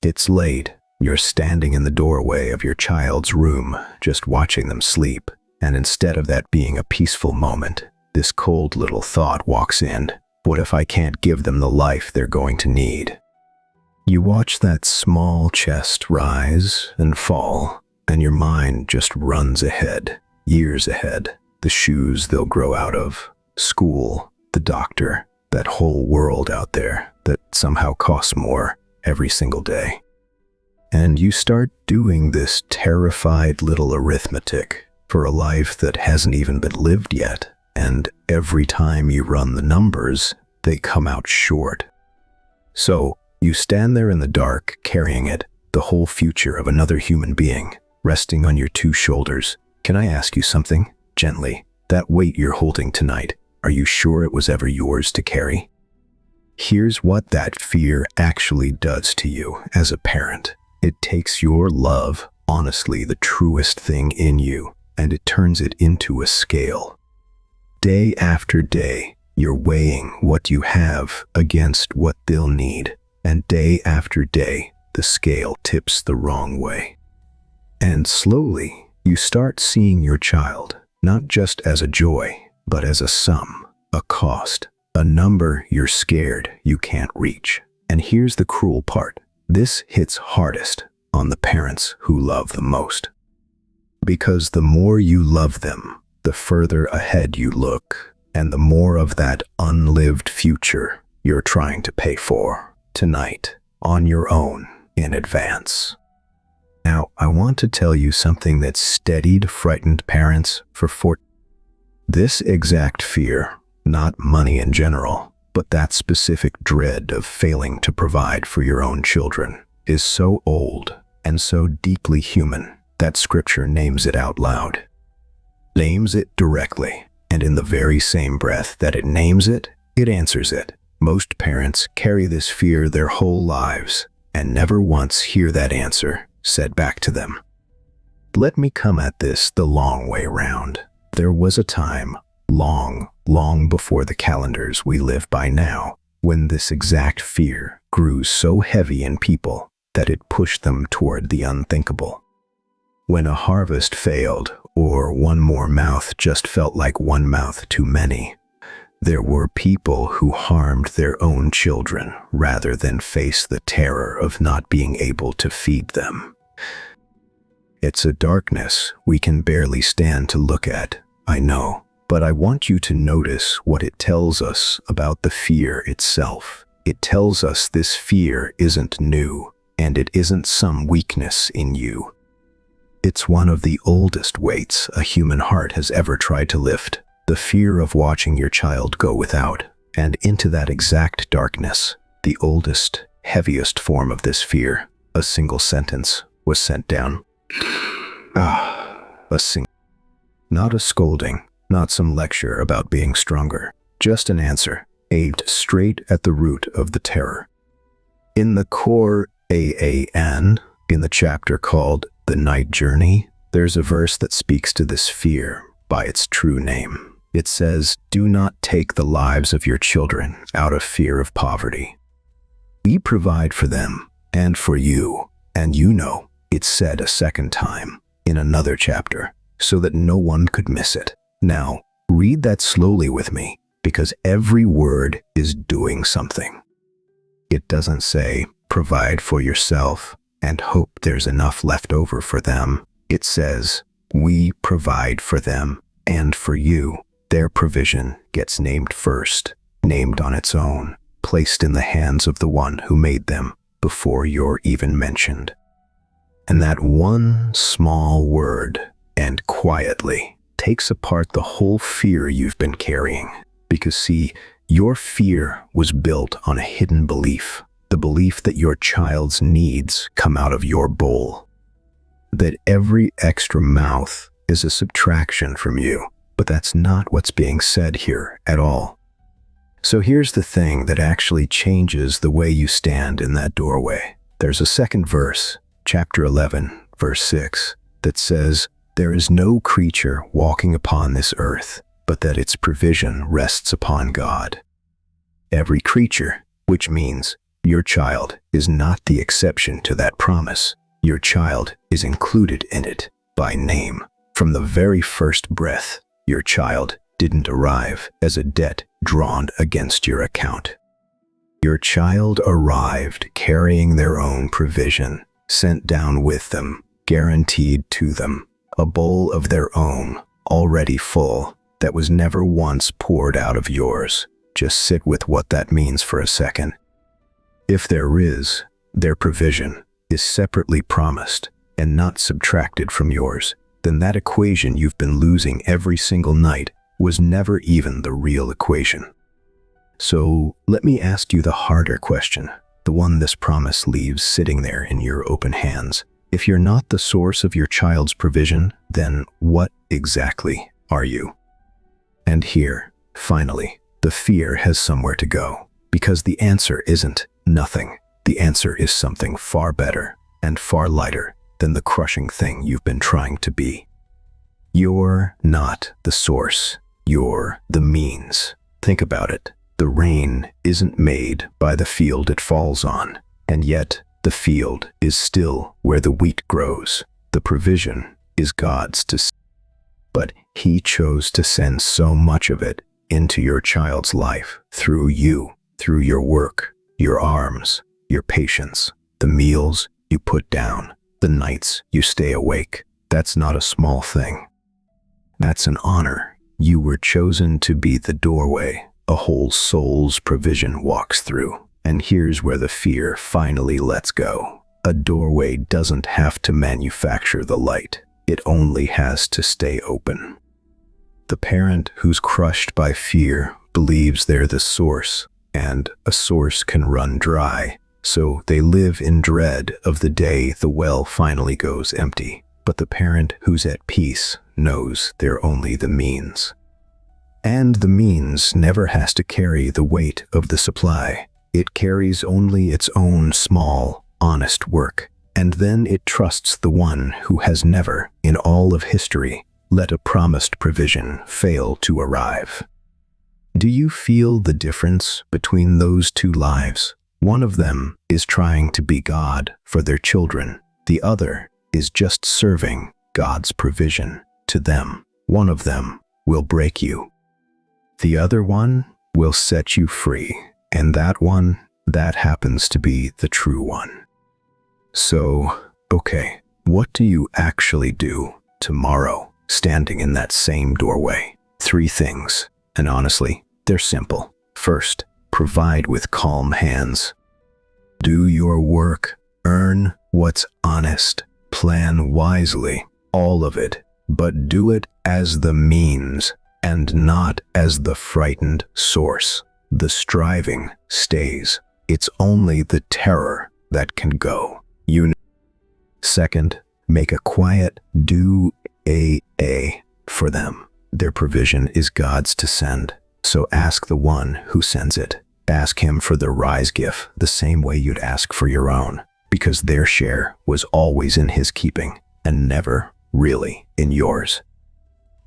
It's late. You're standing in the doorway of your child's room, just watching them sleep. And instead of that being a peaceful moment, this cold little thought walks in. What if I can't give them the life they're going to need? You watch that small chest rise and fall, and your mind just runs ahead, years ahead. The shoes they'll grow out of, school, the doctor, that whole world out there that somehow costs more every single day. And you start doing this terrified little arithmetic for a life that hasn't even been lived yet, and every time you run the numbers, they come out short. So you stand there in the dark, carrying it, the whole future of another human being, resting on your two shoulders. Can I ask you something? Gently. That weight you're holding tonight, are you sure it was ever yours to carry? Here's what that fear actually does to you as a parent. It takes your love, honestly the truest thing in you, and it turns it into a scale. Day after day, you're weighing what you have against what they'll need, and day after day, the scale tips the wrong way. And slowly, you start seeing your child, not just as a joy, but as a sum, a cost, a number you're scared you can't reach. And here's the cruel part. This hits hardest on the parents who love the most. Because the more you love them, the further ahead you look, and the more of that unlived future you're trying to pay for tonight, on your own, in advance. Now, I want to tell you something that steadied frightened parents for this exact fear, not money in general, but that specific dread of failing to provide for your own children, is so old and so deeply human that Scripture names it out loud. Names it directly, and in the very same breath that it names it, it answers it. Most parents carry this fear their whole lives and never once hear that answer said back to them. Let me come at this the long way round. There was a time, long before the calendars we live by now, when this exact fear grew so heavy in people that it pushed them toward the unthinkable. When a harvest failed, or one more mouth just felt like one mouth too many, there were people who harmed their own children rather than face the terror of not being able to feed them. It's a darkness we can barely stand to look at, I know, but I want you to notice what it tells us about the fear itself. It tells us this fear isn't new, and it isn't some weakness in you. It's one of the oldest weights a human heart has ever tried to lift, the fear of watching your child go without. And into that exact darkness, the oldest, heaviest form of this fear, a single sentence, was sent down. Not a scolding, not some lecture about being stronger, just an answer, aimed straight at the root of the terror. In the core AAN, in the chapter called The Night Journey, there's a verse that speaks to this fear by its true name. It says, "Do not take the lives of your children out of fear of poverty. We provide for them and for you, and you know," it's said a second time in another chapter, so that no one could miss it. Now, read that slowly with me, because every word is doing something. It doesn't say, provide for yourself and hope there's enough left over for them. It says, we provide for them and for you. Their provision gets named first, named on its own, placed in the hands of the one who made them before you're even mentioned. And that one small word, and quietly, takes apart the whole fear you've been carrying. Because see, your fear was built on a hidden belief, the belief that your child's needs come out of your bowl, that every extra mouth is a subtraction from you. But that's not what's being said here at all. So here's the thing that actually changes the way you stand in that doorway. There's a second verse, chapter 11, verse 6, that says, "There is no creature walking upon this earth, but that its provision rests upon God." Every creature, which means Your child is not the exception to that promise. Your child is included in it by name. From the very first breath, your child didn't arrive as a debt drawn against your account. Your child arrived carrying their own provision, sent down with them, guaranteed to them, a bowl of their own, already full, that was never once poured out of yours. Just sit with what that means for a second. If there is, their provision is separately promised and not subtracted from yours, then that equation you've been losing every single night was never even the real equation. So let me ask you the harder question, the one this promise leaves sitting there in your open hands. If you're not the source of your child's provision, then what exactly are you? And here, finally, the fear has somewhere to go, because the answer isn't nothing. The answer is something far better and far lighter than the crushing thing you've been trying to be. You're not the source. You're the means. Think about it. The rain isn't made by the field it falls on, and yet the field is still where the wheat grows. The provision is God's to send, but He chose to send so much of it into your child's life through you, through your work, your arms, your patience, the meals you put down, the nights you stay awake. That's not a small thing. That's an honor. You were chosen to be the doorway a whole soul's provision walks through. And here's where the fear finally lets go. A doorway doesn't have to manufacture the light. It only has to stay open. The parent who's crushed by fear believes they're the source, and a source can run dry, so they live in dread of the day the well finally goes empty. But the parent who's at peace knows they're only the means. And the means never has to carry the weight of the supply. It carries only its own small, honest work, and then it trusts the one who has never, in all of history, let a promised provision fail to arrive. Do you feel the difference between those two lives? One of them is trying to be God for their children. The other is just serving God's provision to them. One of them will break you. The other one will set you free. And that one, that happens to be the true one. So, okay, what do you actually do tomorrow, standing in that same doorway? 3 things, and honestly, they're simple. First, provide with calm hands. Do your work, earn what's honest, plan wisely, all of it, but do it as the means and not as the frightened source. The striving stays. It's only the terror that can go. Second, make a quiet do-a for them. Their provision is God's to send, so ask the one who sends it. Ask Him for the rise gift the same way you'd ask for your own, because their share was always in His keeping and never really in yours.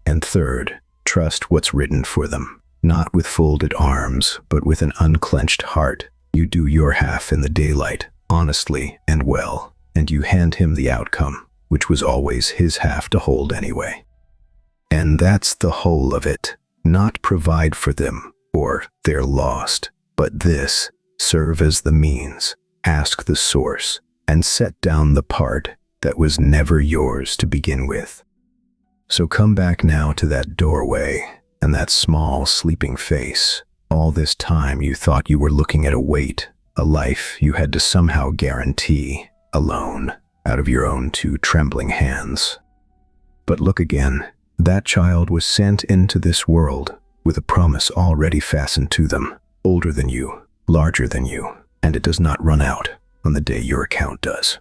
And third, trust what's written for them. Not with folded arms, but with an unclenched heart. You do your half in the daylight, honestly and well, and you hand Him the outcome, which was always His half to hold anyway. And that's the whole of it. Not provide for them, or they're lost, but this, serve as the means, ask the source, and set down the part that was never yours to begin with. So come back now to that doorway, and that small, sleeping face. All this time you thought you were looking at a weight, a life you had to somehow guarantee, alone, out of your own 2 trembling hands. But look again. That child was sent into this world with a promise already fastened to them, older than you, larger than you, and it does not run out on the day your account does.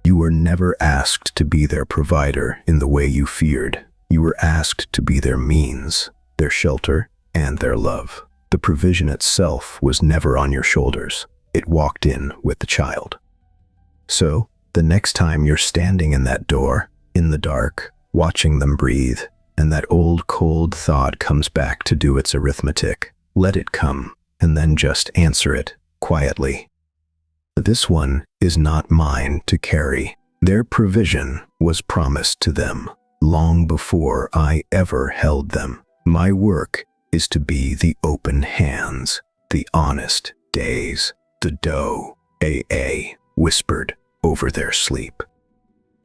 You were never asked to be their provider in the way you feared. You were asked to be their means, their shelter, and their love. The provision itself was never on your shoulders. It walked in with the child. So, the next time you're standing in that door, in the dark, watching them breathe, and that old cold thought comes back to do its arithmetic, let it come, and then just answer it quietly. This one is not mine to carry. Their provision was promised to them long before I ever held them. My work is to be the open hands, the honest days, the dough, AA whispered over their sleep.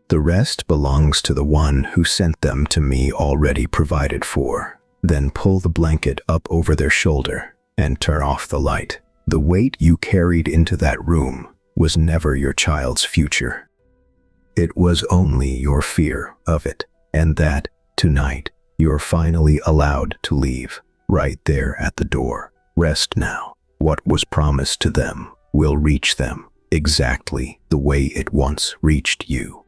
The rest belongs to the one who sent them to me already provided for. Then pull the blanket up over their shoulder and turn off the light. The weight you carried into that room was never your child's future. It was only your fear of it, and that, tonight, you're finally allowed to leave, right there at the door. Rest now. What was promised to them will reach them exactly the way it once reached you.